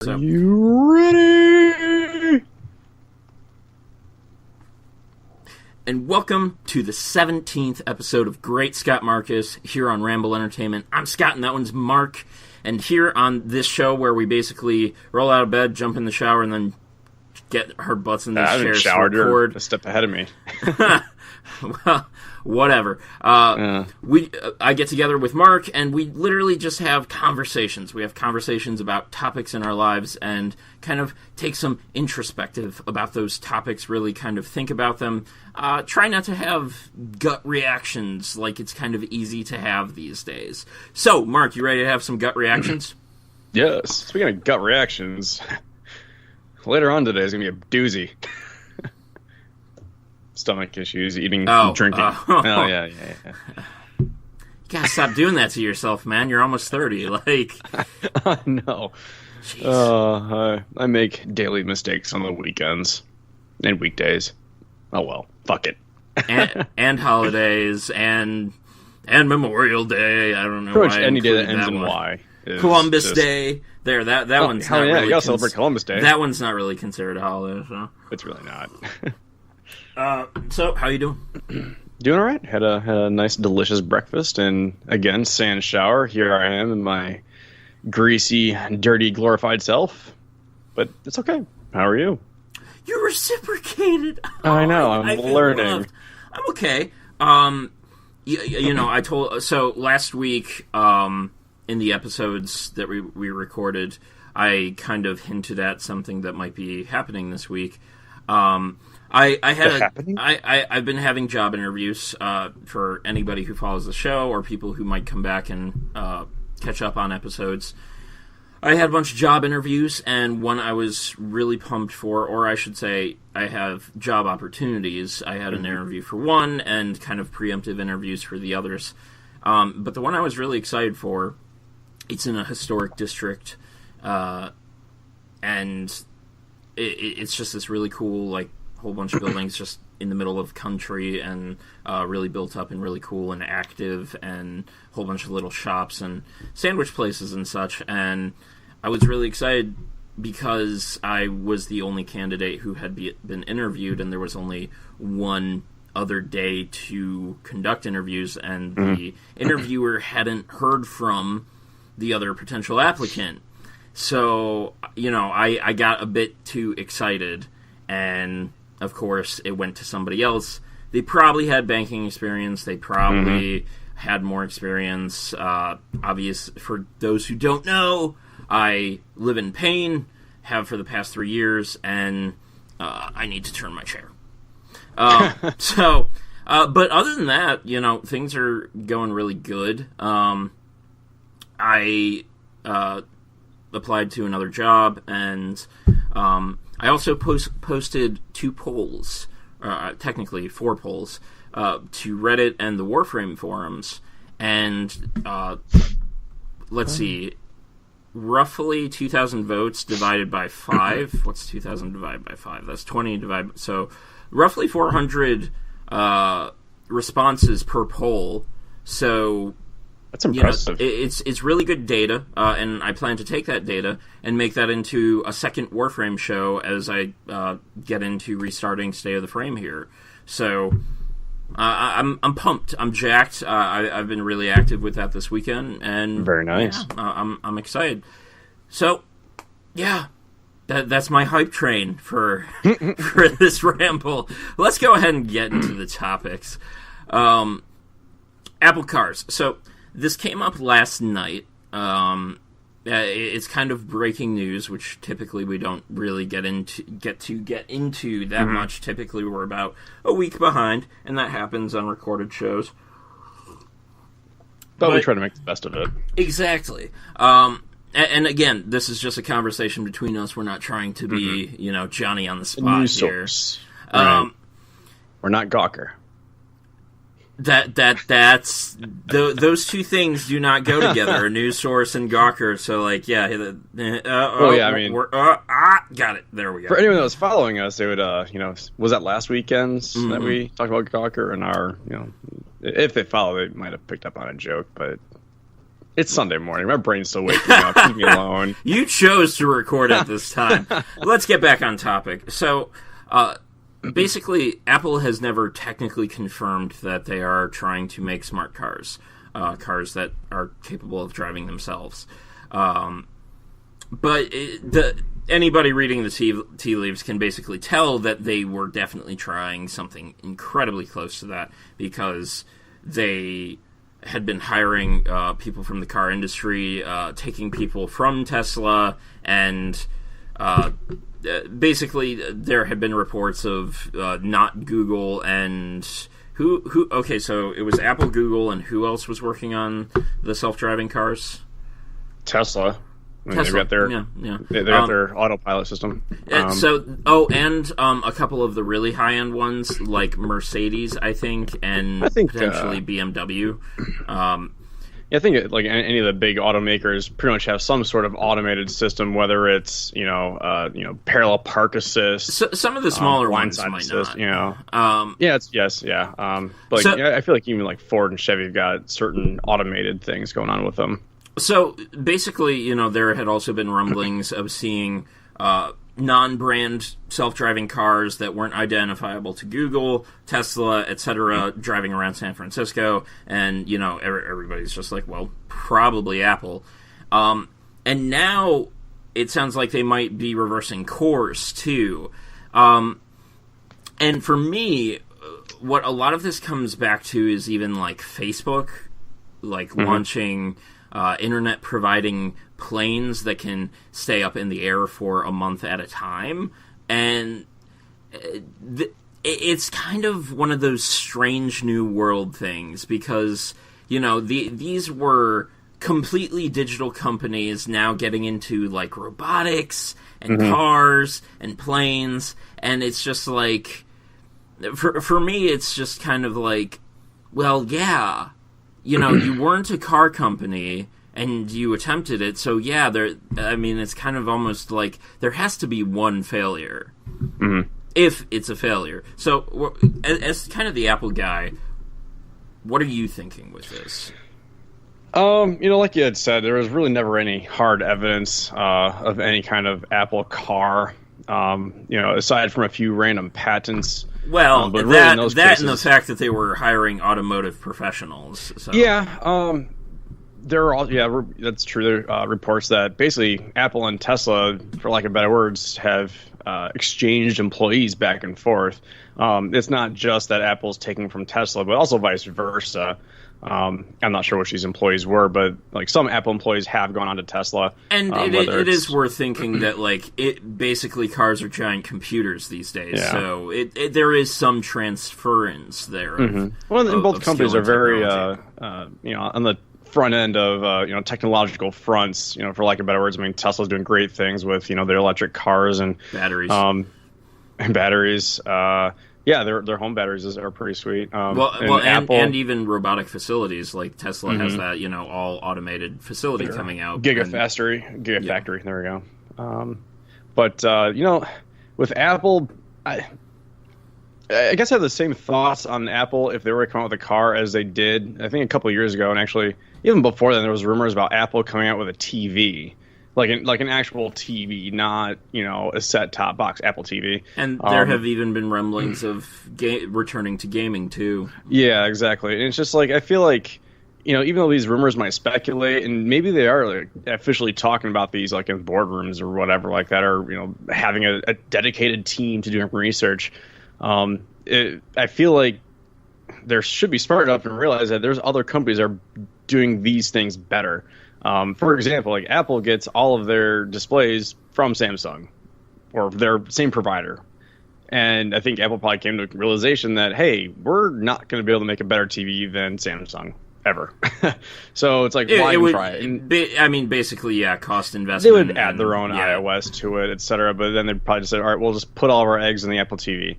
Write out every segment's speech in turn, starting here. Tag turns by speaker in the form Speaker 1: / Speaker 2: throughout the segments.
Speaker 1: So,
Speaker 2: you ready?
Speaker 1: And welcome to the 17th episode of Great Scott Marcus here on Ramble Entertainment. I'm Scott, and that one's Mark. And here on this show, where we basically roll out of bed, jump in the shower, and then get our butts in these chairs to record.
Speaker 2: You're a step ahead of me.
Speaker 1: Well, whatever. I get together with Mark, and we literally just have conversations. We have conversations about topics in our lives and kind of take some introspective about those topics, really kind of think about them. Try not to have gut reactions like it's kind of easy to have these days. So, Mark, you ready to have some gut reactions?
Speaker 2: Yes. Speaking of gut reactions, later on today is going to be a doozy. Stomach issues, eating, drinking. Yeah.
Speaker 1: You gotta stop doing that to yourself, man. You're almost 30. Like,
Speaker 2: no. I make daily mistakes on the weekends and weekdays. Oh well, fuck it.
Speaker 1: and holidays and Memorial Day. I don't know.
Speaker 2: Pretty much any day that ends in Y.
Speaker 1: Columbus Day. There, that one's not really.
Speaker 2: You gotta celebrate Columbus Day.
Speaker 1: That one's not really considered a holiday. So
Speaker 2: it's really not.
Speaker 1: So, how you doing?
Speaker 2: Doing all right. Had a nice, delicious breakfast, and again, sand shower. Here I am in my greasy, dirty, glorified self. But it's okay. How are you?
Speaker 1: You reciprocated.
Speaker 2: I know. I'm learning.
Speaker 1: I'm okay. You know, I told so last week. In the episodes that we recorded, I kind of hinted at something that might be happening this week. I've been having job interviews for anybody who follows the show or people who might come back and catch up on episodes. I had a bunch of job interviews, and one I was really pumped for, or I should say I have job opportunities. I had an interview for one and kind of preemptive interviews for the others. But the one I was really excited for, it's in a historic district, and it's just this really cool, like, whole bunch of buildings just in the middle of country and really built up and really cool and active, and a whole bunch of little shops and sandwich places and such. And I was really excited because I was the only candidate who had been interviewed, and there was only one other day to conduct interviews, and the interviewer hadn't heard from the other potential applicant. So, you know, I got a bit too excited, and of course it went to somebody else. They probably had banking experience. They probably had more experience. Obvious for those who don't know, I live in pain, have for the past 3 years, and I need to turn my chair. But other than that, you know, things are going really good. I applied to another job, and I also posted 2 polls, technically 4 polls, to Reddit and the Warframe forums, and let's see, roughly 2,000 votes divided by 5. What's 2,000 divided by 5? That's 20 divided. So roughly 400 responses per poll. So
Speaker 2: that's impressive.
Speaker 1: You know, it's really good data, and I plan to take that data and make that into a second Warframe show as I get into restarting State of the Frame here. So I'm pumped. I'm jacked. I've been really active with that this weekend, and
Speaker 2: very nice.
Speaker 1: Yeah, I'm excited. So yeah, that's my hype train for for this ramble. Let's go ahead and get into the topics. Apple cars. So this came up last night. It's kind of breaking news, which typically we don't really get into that much. Typically, we're about a week behind, and that happens on recorded shows.
Speaker 2: But we try to make the best of it.
Speaker 1: Exactly. And again, this is just a conversation between us. We're not trying to be, you know, Johnny on the spot
Speaker 2: news
Speaker 1: here.
Speaker 2: Source. Right. We're not Gawker.
Speaker 1: That's those two things do not go together. A news source and Gawker. So like, yeah.
Speaker 2: I mean,
Speaker 1: got it. There we go.
Speaker 2: For anyone that was following us, they would, you know, was that last weekend's that we talked about Gawker and our, you know, if they follow, they might have picked up on a joke, but It's Sunday morning. My brain's still waking up. Leave me alone.
Speaker 1: You chose to record at this time. Let's get back on topic. So, basically, Apple has never technically confirmed that they are trying to make smart cars. Cars that are capable of driving themselves. But anybody reading the tea leaves can basically tell that they were definitely trying something incredibly close to that, because they had been hiring people from the car industry, taking people from Tesla, and basically there had been reports of not Google and who. Okay, so it was Apple, Google, and who else was working on the self-driving cars?
Speaker 2: Tesla.
Speaker 1: Tesla.
Speaker 2: They've got their they got their autopilot system.
Speaker 1: And a couple of the really high-end ones, like Mercedes, I think potentially BMW.
Speaker 2: I think like any of the big automakers pretty much have some sort of automated system, whether it's parallel park assist.
Speaker 1: So, some of the smaller ones might
Speaker 2: assist,
Speaker 1: not.
Speaker 2: But I feel like even like Ford and Chevy have got certain automated things going on with them.
Speaker 1: So basically, there had also been rumblings of seeing non-brand self-driving cars that weren't identifiable to Google, Tesla, etc., driving around San Francisco, and everybody's just like, well, probably Apple. And now it sounds like they might be reversing course too. And for me, what a lot of this comes back to is even like Facebook, launching internet providing planes that can stay up in the air for a month at a time. And it's kind of one of those strange new world things, because, these were completely digital companies now getting into like robotics and cars and planes. And it's just like, for me, it's just kind of like, well, yeah, you weren't a car company and you attempted it, so yeah, it's kind of almost like there has to be one failure, if it's a failure. So, as kind of the Apple guy, what are you thinking with this?
Speaker 2: Like you had said, there was really never any hard evidence of any kind of Apple car, aside from a few random patents.
Speaker 1: Well,
Speaker 2: but
Speaker 1: that
Speaker 2: in those
Speaker 1: and
Speaker 2: cases,
Speaker 1: the fact that they were hiring automotive professionals. So.
Speaker 2: Yeah, there are all, that's true. There are reports that basically Apple and Tesla, for lack of better words, have exchanged employees back and forth. It's not just that Apple's taking from Tesla, but also vice versa. I'm not sure which these employees were, but like some Apple employees have gone on to Tesla.
Speaker 1: And it is worth thinking that basically cars are giant computers these days. Yeah. So there is some transference there.
Speaker 2: Both companies are very on the front end of technological fronts. For lack of better words, Tesla's doing great things with their electric cars and
Speaker 1: batteries.
Speaker 2: Their home batteries are pretty sweet.
Speaker 1: And even robotic facilities, like Tesla has that all automated facility coming out.
Speaker 2: Gigafactory. There we go. With Apple, I guess I have the same thoughts on Apple if they were to come out with a car as they did, I think, a couple of years ago. And actually, even before then, there was rumors about Apple coming out with a TV. Like an actual TV, not a set-top box Apple TV.
Speaker 1: And there have even been rumblings of returning to gaming too.
Speaker 2: Yeah, exactly. And it's just like, I feel like even though these rumors might speculate, and maybe they are officially talking about these in boardrooms or whatever like that, or having a dedicated team to doing research. I feel like there should be smart enough to realize that there's other companies that are doing these things better. For example, Apple gets all of their displays from Samsung or their same provider. And I think Apple probably came to the realization that, hey, we're not going to be able to make a better TV than Samsung ever. So it's like, why try it?
Speaker 1: Basically, cost investment.
Speaker 2: They would add their own iOS to it, etc. But then they'd probably just say, all right, we'll just put all of our eggs in the Apple TV.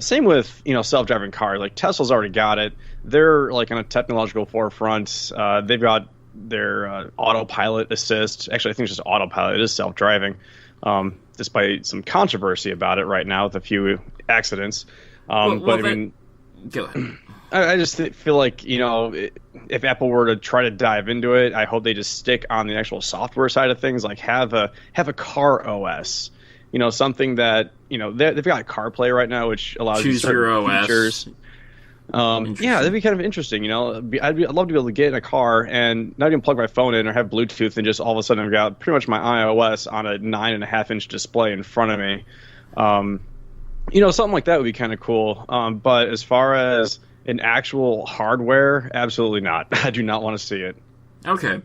Speaker 2: Same with, self-driving cars. Tesla's already got it. They're on a technological forefront. They've got their autopilot assist. Actually, I think it's just autopilot. It is self-driving, despite some controversy about it right now with a few accidents.
Speaker 1: Go ahead.
Speaker 2: I just feel like, if Apple were to try to dive into it, I hope they just stick on the actual software side of things, like have a car OS, something that, they've got CarPlay right now, which allows you to
Speaker 1: choose your OS.
Speaker 2: features. Yeah, that'd be kind of interesting. I'd love to be able to get in a car and not even plug my phone in or have Bluetooth, and just all of a sudden I've got pretty much my iOS on a 9.5-inch display in front of me. Something like that would be kind of cool. But as far as an actual hardware, absolutely not. I do not want to see it.
Speaker 1: Okay.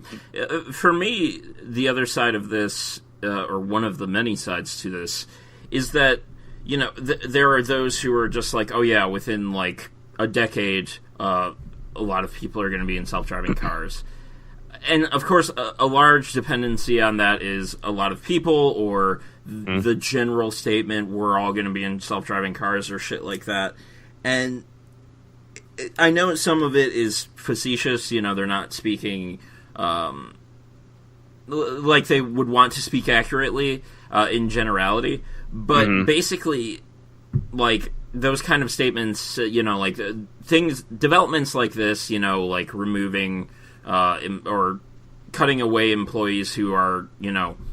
Speaker 1: For me, the other side of this, or one of the many sides to this, is that, there are those who are just like, oh yeah, within like a decade, a lot of people are going to be in self-driving cars. And of course, a large dependency on that is a lot of people, or the general statement, we're all going to be in self-driving cars, or shit like that. And I know some of it is facetious, they're not speaking like they would want to speak accurately in generality, but basically, like, those kind of statements, like developments like this, like removing or cutting away employees who are,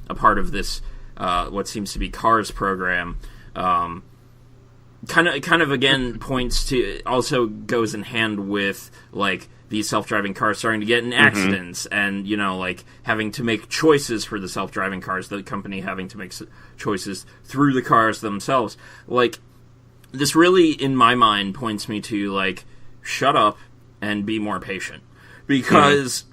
Speaker 1: a part of this, what seems to be CARS program, kind of again points to, also goes in hand with like these self-driving cars starting to get in accidents, and like having to make choices for the self-driving cars, the company having to make choices through the cars themselves. Like, this really, in my mind, points me to like, shut up and be more patient, because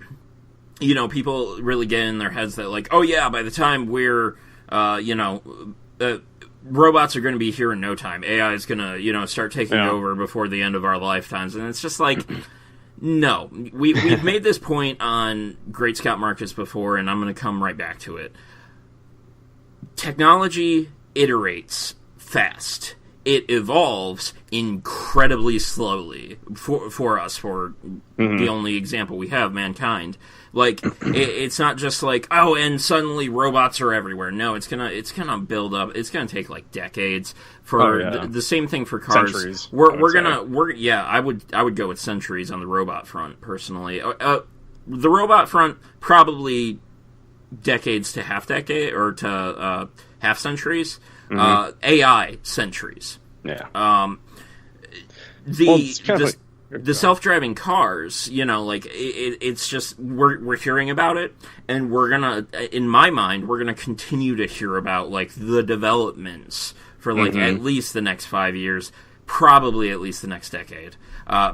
Speaker 1: people really get in their heads that like, oh yeah, by the time we're robots are going to be here in no time. AI is going to, start taking over before the end of our lifetimes. And it's just like, no. We've made this point on Great Scott Marcus before, and I'm going to come right back to it. Technology iterates fast. It evolves incredibly slowly for us, for the only example we have, mankind. Like, it's not just like, oh, and suddenly robots are everywhere. No, it's gonna build up. It's gonna take like decades for the same thing for cars.
Speaker 2: Centuries.
Speaker 1: I would go with centuries on the robot front personally. The robot front, probably decades to half decade, or to half centuries. AI centuries.
Speaker 2: Yeah.
Speaker 1: The self-driving cars, like it's just we're hearing about it, and we're gonna, in my mind, we're gonna continue to hear about like the developments for like at least the next 5 years, probably at least the next decade,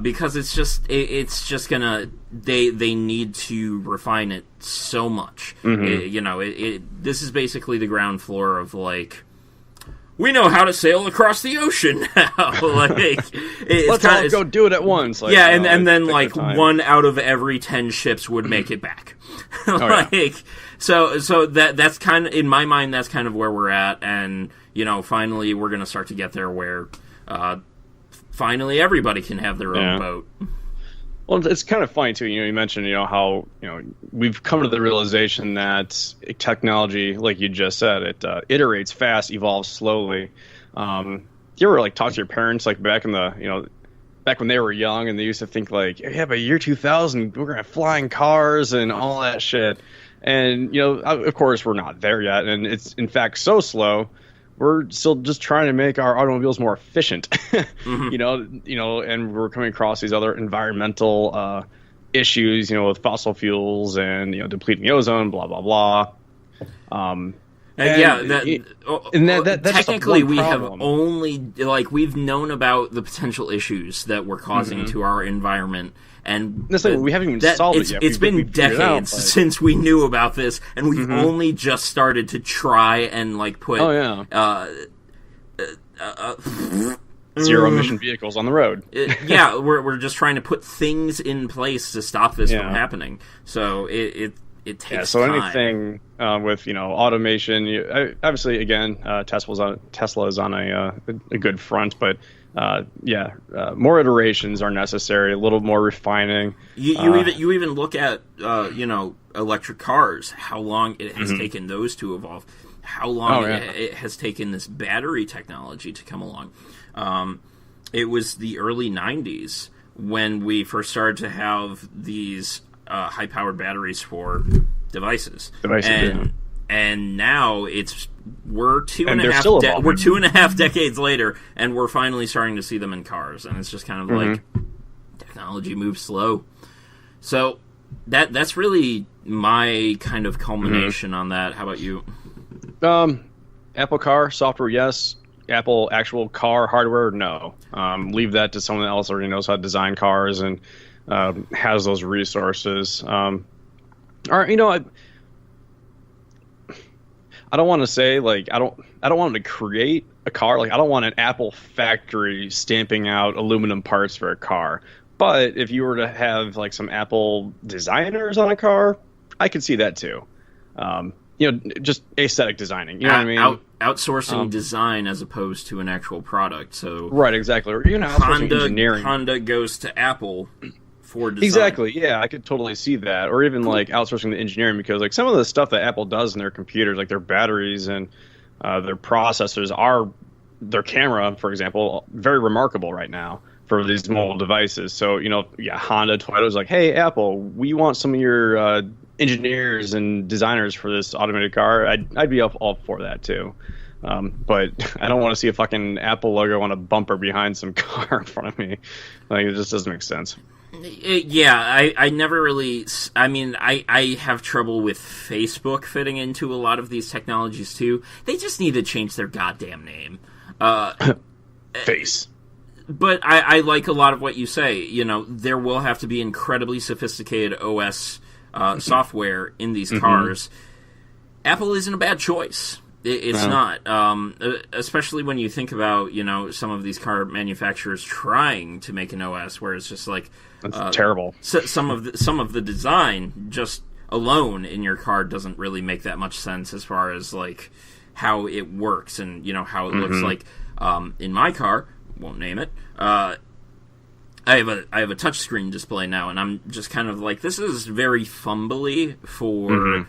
Speaker 1: because it's just gonna they need to refine it so much. This is basically the ground floor of like, we know how to sail across the ocean now.
Speaker 2: Let's all go do it at once. Like,
Speaker 1: and then like 1 out of every 10 ships would make it back. So that's kind of, in my mind, that's kind of where we're at, and finally we're gonna start to get there where finally everybody can have their own boat.
Speaker 2: Well, it's kind of funny too. You mentioned how we've come to the realization that technology, like you just said, it iterates fast, evolves slowly. You ever like talk to your parents like back in the back when they were young, and they used to think like, yeah, by year 2000 we're gonna have flying cars and all that shit. And of course we're not there yet, and it's in fact so slow. We're still just trying to make our automobiles more efficient, and we're coming across these other environmental issues, with fossil fuels and depleting the ozone, blah blah blah.
Speaker 1: Technically we have only we've known about the potential issues that we're causing to our environment. And
Speaker 2: we haven't even solved it yet.
Speaker 1: It's been decades since we knew about this, and we've only just started to try and put
Speaker 2: zero emission vehicles on the road.
Speaker 1: We're just trying to put things in place to stop this from happening. So it takes time.
Speaker 2: Anything with automation, obviously again, Tesla is on a good front, but more iterations are necessary, a little more refining.
Speaker 1: You even look at electric cars, how long it has taken those to evolve, how long it has taken this battery technology to come along. it was the early 90s when we first started to have these high-powered batteries for devices. And now we're two and a half decades later, and we're finally starting to see them in cars. And it's just kind of like technology moves slow. So that's really my kind of culmination on that. How about you?
Speaker 2: Apple Car software, yes. Apple actual car hardware, no. Leave that to someone else who already knows how to design cars and has those resources. Or I don't want to say like I don't want them to create a car. Like I don't want an Apple factory stamping out aluminum parts for a car. But if you were to have like some Apple designers on a car, I could see that too. Just aesthetic designing. You know what I mean?
Speaker 1: Outsourcing design as opposed to an actual product. So
Speaker 2: right, exactly. Or outsourcing engineering.
Speaker 1: Honda goes to Apple for design.
Speaker 2: Exactly. Yeah, I could totally see that. Or even like outsourcing the engineering, because like some of the stuff that Apple does in their computers, like their batteries and their processors, their camera, for example, very remarkable right now for these mobile devices. So Honda, Toyota's like, hey, Apple, we want some of your engineers and designers for this automated car. I'd be all for that too. But I don't want to see a fucking Apple logo on a bumper behind some car in front of me. Like, it just doesn't make sense.
Speaker 1: Yeah, I never really... I mean, I have trouble with Facebook fitting into a lot of these technologies too. They just need to change their goddamn name.
Speaker 2: Face.
Speaker 1: But I like a lot of what you say. There will have to be incredibly sophisticated OS software in these cars. Apple isn't a bad choice. It's not. Especially when you think about, some of these car manufacturers trying to make an OS where it's just like...
Speaker 2: That's terrible.
Speaker 1: Some of the design just alone in your car doesn't really make that much sense as far as, like, how it works and, how it looks like. In my car... won't name it. I have a touchscreen display now, and I'm just kind of like, this is very fumbly for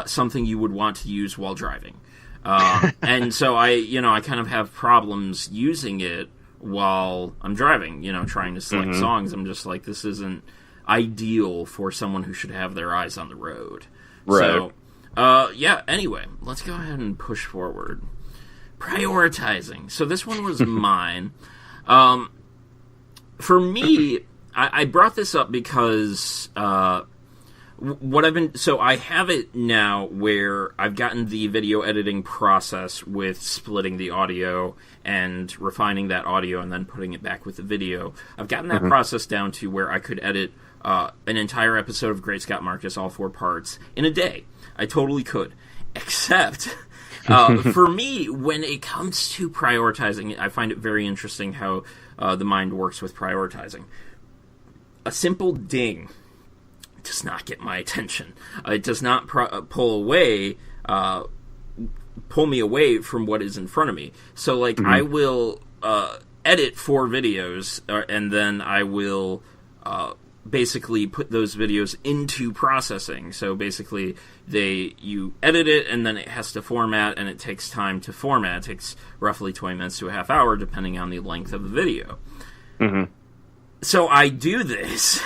Speaker 1: something you would want to use while driving, and so I kind of have problems using it while I'm driving. Trying to select songs. I'm just like, this isn't ideal for someone who should have their eyes on the road.
Speaker 2: Right.
Speaker 1: So, Anyway, let's go ahead and push forward. Prioritizing. So this one was mine. For me, I brought this up because so I have it now where I've gotten the video editing process with splitting the audio and refining that audio and then putting it back with the video. I've gotten that process down to where I could edit an entire episode of Great Scott Marcus, all 4 parts, in a day. I totally could. Except... for me, when it comes to prioritizing, I find it very interesting how the mind works with prioritizing. A simple ding does not get my attention. It does not pull me away from what is in front of me. So, like, I will edit 4 videos, and then I will... basically put those videos into processing. So basically you edit it and then it has to format, and it takes time to format. It takes roughly 20 minutes to a half hour depending on the length of the video. So I do this.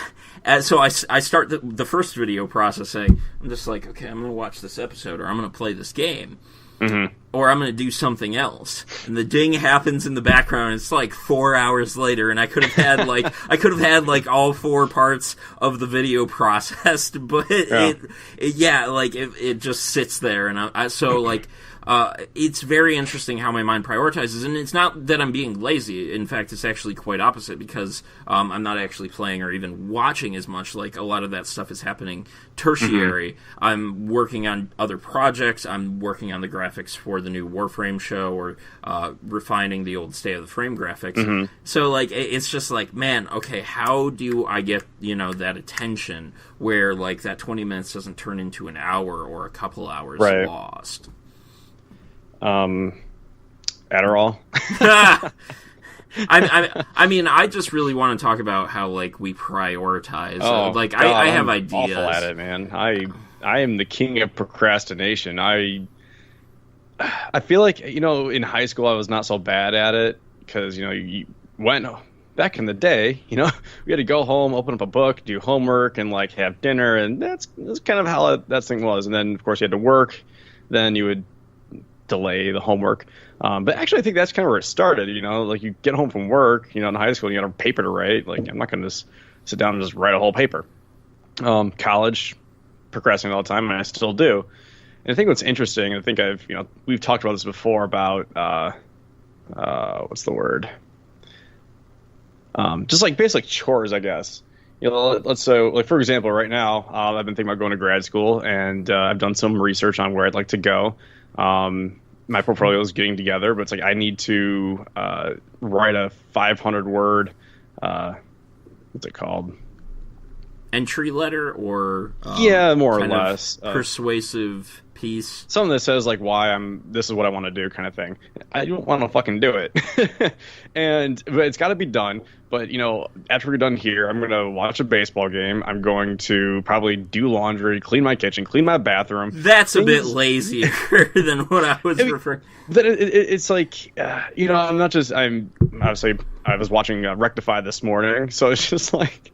Speaker 1: So I start the first video processing. I'm just like, okay, I'm going to watch this episode, or I'm going to play this game. Or I'm going to do something else. And the ding happens in the background. It's like 4 hours later, and I could have had like all 4 parts of the video processed, but it just sits there, and it's very interesting how my mind prioritizes, and it's not that I'm being lazy. In fact, it's actually quite opposite, because I'm not actually playing or even watching as much. Like, a lot of that stuff is happening tertiary. I'm working on other projects. I'm working on the graphics for the new Warframe show, or refining the old State of the Frame graphics. So, like, it's just like, man, okay, how do I get, that attention where, like, that 20 minutes doesn't turn into an hour or a couple hours lost?
Speaker 2: Adderall.
Speaker 1: I mean, I just really want to talk about how, like, we prioritize.
Speaker 2: God,
Speaker 1: I have
Speaker 2: I'm
Speaker 1: ideas.
Speaker 2: Awful at it, man. I am the king of procrastination. I feel like in high school I was not so bad at it, because when back in the day, we had to go home, open up a book, do homework, and like have dinner, and that's kind of how that thing was. And then of course you had to work, then you would delay the homework. But actually, I think that's kind of where it started. Like you get home from work, in high school, you got a paper to write. Like I'm not going to just sit down and just write a whole paper. College, procrastinating all the time, and I still do. And I think what's interesting, I think we've talked about this before about what's the word? Just like basic chores, I guess. Let's say, like for example, right now I've been thinking about going to grad school, and I've done some research on where I'd like to go. My portfolio is getting together, but it's like I need to write a 500-word, what's it called?
Speaker 1: Entry letter or
Speaker 2: yeah, more or less
Speaker 1: persuasive piece.
Speaker 2: Something that says like why this is what I want to do, kind of thing. I don't want to fucking do it, but it's got to be done. But after we're done here, I'm gonna watch a baseball game. I'm going to probably do laundry, clean my kitchen, clean my bathroom.
Speaker 1: That's a bit lazier than what I was referring.
Speaker 2: But it's like I'm not just obviously I was watching Rectify this morning, so it's just like.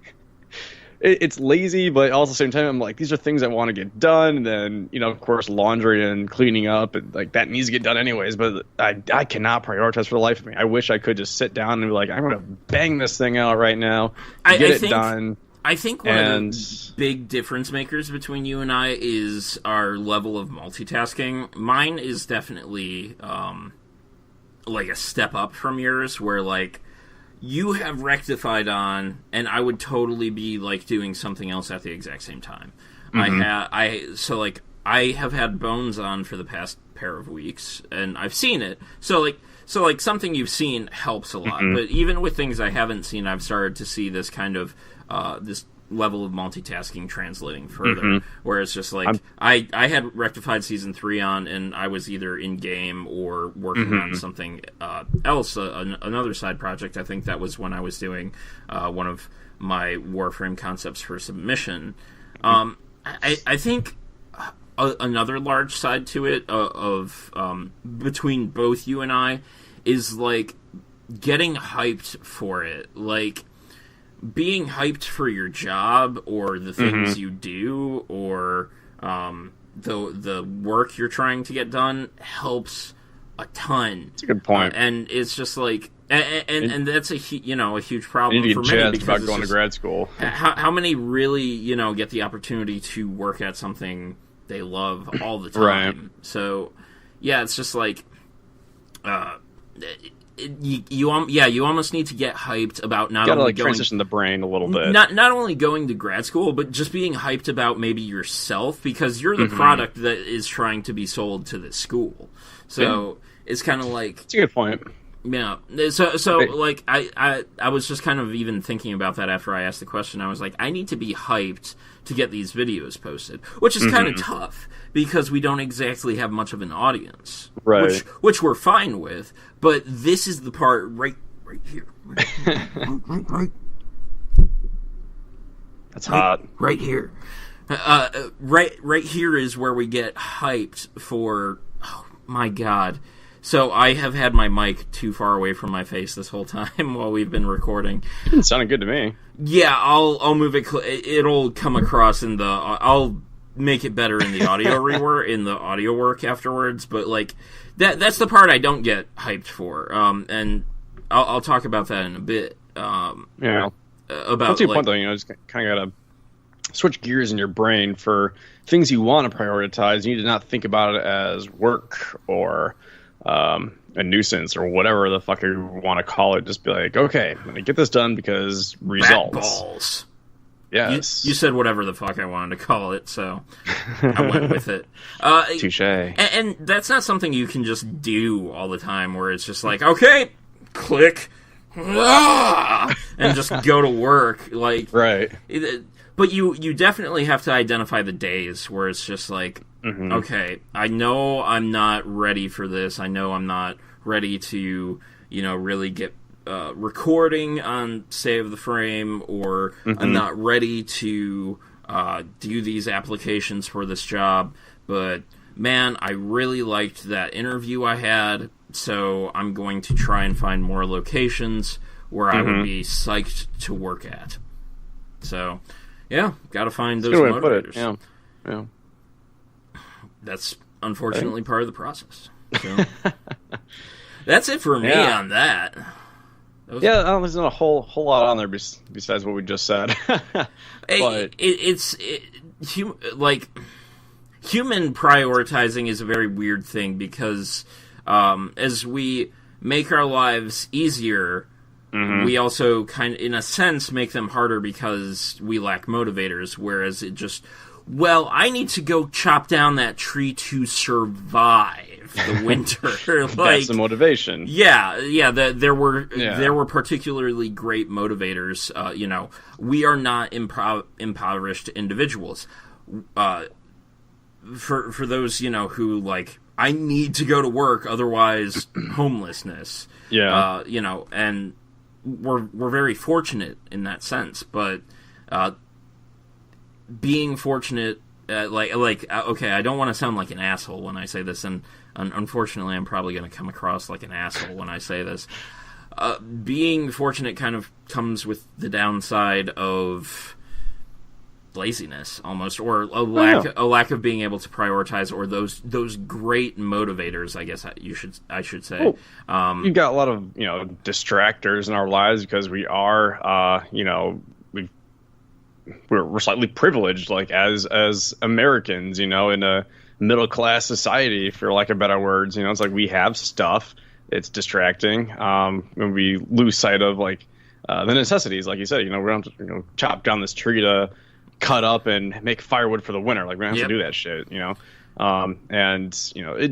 Speaker 2: It's lazy, but also at the same time, I'm like, these are things I want to get done. And then, of course, laundry and cleaning up, and like that needs to get done anyways. But I cannot prioritize for the life of me. I wish I could just sit down and be like, I'm going to bang this thing out right now, get it done.
Speaker 1: I think one of the big difference makers between you and I is our level of multitasking. Mine is definitely like a step up from yours, where like, you have Rectified on, and I would totally be like doing something else at the exact same time.
Speaker 2: Mm-hmm.
Speaker 1: I have had Bones on for the past pair of weeks, and I've seen it. So something you've seen helps a lot. Mm-hmm. But even with things I haven't seen, I've started to see this kind of this level of multitasking translating further, mm-hmm. where it's just like I had Rectified season 3 on, and I was either in game or working mm-hmm. on something else, another side project. I think that was when I was doing one of my Warframe concepts for submission. I think another large side to it of between both you and I is like getting hyped for it, like being hyped for your job or the things mm-hmm. you do or the work you're trying to get done helps a ton.
Speaker 2: That's a good point.
Speaker 1: And it's just like, and that's a huge problem for many, because
Speaker 2: about going to grad school.
Speaker 1: How many really get the opportunity to work at something they love all the time?
Speaker 2: Right.
Speaker 1: So yeah, it's just like you almost need to get hyped about not only
Speaker 2: transition the brain a little bit.
Speaker 1: Not only going to grad school, but just being hyped about maybe yourself, because you're the mm-hmm. product that is trying to be sold to this school. So it's kind of like,
Speaker 2: it's a good point.
Speaker 1: Yeah. So like I was just kind of even thinking about that after I asked the question. I was like, I need to be hyped to get these videos posted, which is mm-hmm. kind of tough because we don't exactly have much of an audience,
Speaker 2: right?
Speaker 1: Which we're fine with. But this is the part right here. Right.
Speaker 2: That's hot.
Speaker 1: Right here. Right here is where we get hyped for. Oh my god. So I have had my mic too far away from my face this whole time while we've been recording.
Speaker 2: It sounded good to me.
Speaker 1: Yeah, I'll move it. It'll come across in the. I'll make it better in the audio audio work afterwards. But like that's the part I don't get hyped for. And I'll talk about that in a bit.
Speaker 2: Yeah.
Speaker 1: About
Speaker 2: that's your point though. Just kind of gotta switch gears in your brain for things you want to prioritize. You need to not think about it as work or a nuisance or whatever the fuck you want to call it. Just be like, okay, I'm gonna get this done because results.
Speaker 1: Bat balls.
Speaker 2: Yes.
Speaker 1: You said whatever the fuck I wanted to call it, so I went with it.
Speaker 2: Touche.
Speaker 1: And that's not something you can just do all the time, where it's just like, okay, click, and just go to work. Like,
Speaker 2: right.
Speaker 1: But you definitely have to identify the days where it's just like, mm-hmm. okay, I know I'm not ready for this. I know I'm not ready to, really get recording on Save the Frame, or mm-hmm. I'm not ready to do these applications for this job. But man, I really liked that interview I had, so I'm going to try and find more locations. where I would be psyched to work at. So, yeah, got to find those motivators.
Speaker 2: Yeah.
Speaker 1: That's unfortunately part of the process. So, that's it for me on that.
Speaker 2: There's not a whole lot on there besides what we just said. But
Speaker 1: human prioritizing is a very weird thing because as we make our lives easier, we also kind of, in a sense, make them harder because we lack motivators, whereas it just, I need to go chop down that tree to survive the winter.
Speaker 2: That's the motivation.
Speaker 1: Yeah. There were particularly great motivators. We are not impoverished individuals. For those who like, I need to go to work, otherwise homelessness.
Speaker 2: Yeah.
Speaker 1: And we're very fortunate in that sense, but being fortunate, okay, I don't want to sound like an asshole when I say this, and unfortunately I'm probably going to come across like an asshole when I say this. Being fortunate kind of comes with the downside of laziness, almost, or a lack of being able to prioritize, or those great motivators, I guess I should say.
Speaker 2: You've got a lot of distractors in our lives because we are we're slightly privileged, like as Americans, in a middle class society, for lack of better words. It's like we have stuff. It's distracting. When we lose sight of the necessities, like you said, we're going to chop down this tree to cut up and make firewood for the winter. Like, we don't have to do that shit.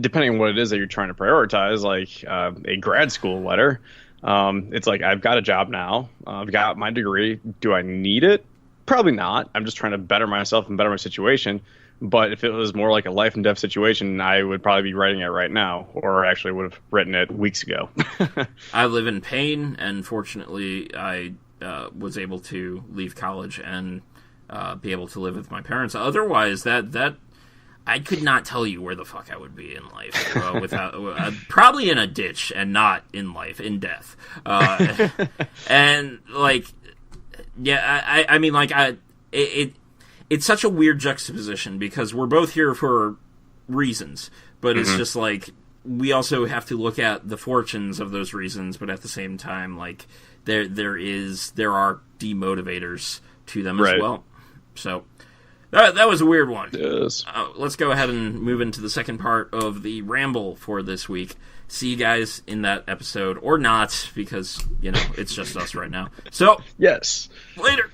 Speaker 2: Depending on what it is that you're trying to prioritize, like a grad school letter, it's like, I've got a job now. I've got my degree. Do I need it? Probably not. I'm just trying to better myself and better my situation. But if it was more like a life and death situation, I would probably be writing it right now, or actually would have written it weeks ago.
Speaker 1: I live in pain, and fortunately, I was able to leave college and be able to live with my parents. Otherwise, that I could not tell you where the fuck I would be in life without probably in a ditch, and not in life, in death. And it's such a weird juxtaposition because we're both here for reasons, but it's just like we also have to look at the fortunes of those reasons, but at the same time, like there are demotivators to them as well. So that was a weird one.
Speaker 2: Yes.
Speaker 1: Let's go ahead and move into the second part of the ramble for this week. See you guys in that episode, or not, because it's just us right now. So
Speaker 2: yes,
Speaker 1: later.